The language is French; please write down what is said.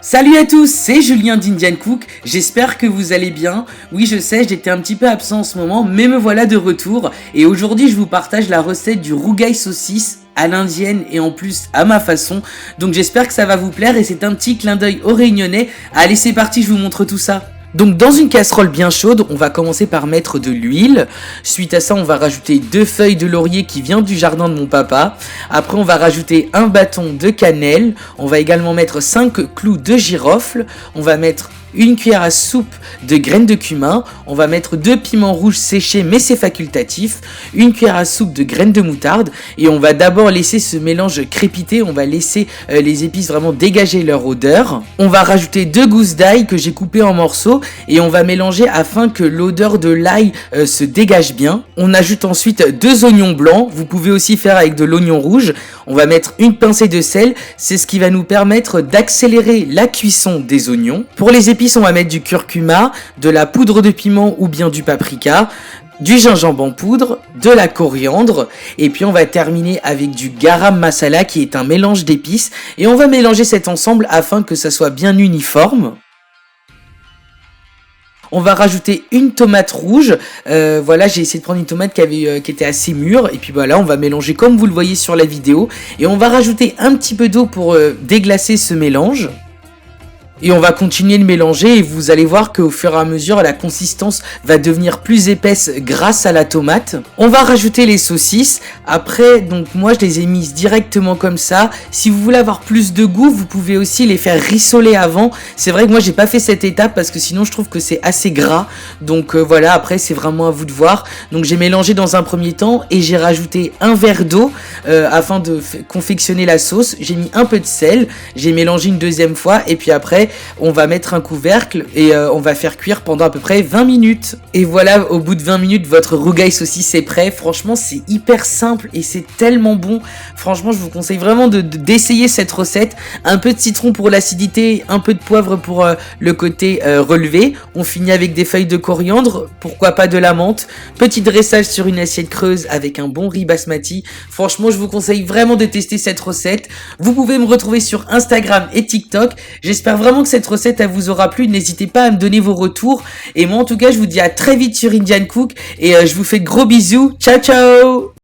Salut à tous, c'est Julien d'Indian Cook, j'espère que vous allez bien. Oui, je sais, j'étais un petit peu absent en ce moment, mais me voilà de retour. Et aujourd'hui, je vous partage la recette du rougail saucisse à l'indienne et en plus à ma façon. Donc j'espère que ça va vous plaire et c'est un petit clin d'œil aux Réunionnais. Allez, c'est parti, je vous montre tout ça. Donc dans une casserole bien chaude, on va commencer par mettre de l'huile. Suite à ça, on va rajouter 2 feuilles de laurier qui vient du jardin de mon papa. Après, on va rajouter un bâton de cannelle. On va également mettre 5 clous de girofle. On va mettre une cuillère à soupe de graines de cumin, on va mettre 2 piments rouges séchés mais c'est facultatif, une cuillère à soupe de graines de moutarde et on va d'abord laisser ce mélange crépiter, on va laisser les épices vraiment dégager leur odeur. On va rajouter 2 gousses d'ail que j'ai coupées en morceaux et on va mélanger afin que l'odeur de l'ail se dégage bien. On ajoute ensuite 2 oignons blancs, vous pouvez aussi faire avec de l'oignon rouge. On va mettre une pincée de sel, c'est ce qui va nous permettre d'accélérer la cuisson des oignons. Pour les épices, on va mettre du curcuma, de la poudre de piment ou bien du paprika, du gingembre en poudre, de la coriandre et puis on va terminer avec du garam masala qui est un mélange d'épices et on va mélanger cet ensemble afin que ça soit bien uniforme. On va rajouter une tomate rouge, voilà, j'ai essayé de prendre une tomate qui était assez mûre, et puis voilà, on va mélanger comme vous le voyez sur la vidéo, et on va rajouter un petit peu d'eau pour déglacer ce mélange. Et on va continuer de mélanger et vous allez voir qu'au fur et à mesure la consistance va devenir plus épaisse grâce à la tomate. On va rajouter les saucisses. Après, donc moi je les ai mises directement comme ça. Si vous voulez avoir plus de goût, vous pouvez aussi les faire rissoler avant. C'est vrai que moi j'ai pas fait cette étape parce que sinon je trouve que c'est assez gras. Donc voilà, après c'est vraiment à vous de voir. Donc j'ai mélangé dans un premier temps et j'ai rajouté un verre d'eau afin de confectionner la sauce. J'ai mis un peu de sel, j'ai mélangé une deuxième fois et puis après on va mettre un couvercle et on va faire cuire pendant à peu près 20 minutes. Et voilà, au bout de 20 minutes, votre rougail saucisse est prêt. Franchement, c'est hyper simple et c'est tellement bon. Franchement, je vous conseille vraiment d'essayer cette recette. Un peu de citron pour l'acidité, un peu de poivre pour le côté relevé. On finit avec des feuilles de coriandre, pourquoi pas de la menthe. Petit dressage sur une assiette creuse avec un bon riz basmati. Franchement, je vous conseille vraiment de tester cette recette. Vous pouvez me retrouver sur Instagram et TikTok. J'espère vraiment que cette recette elle vous aura plu, n'hésitez pas à me donner vos retours et moi en tout cas je vous dis à très vite sur Indian Cook et je vous fais de gros bisous, ciao ciao.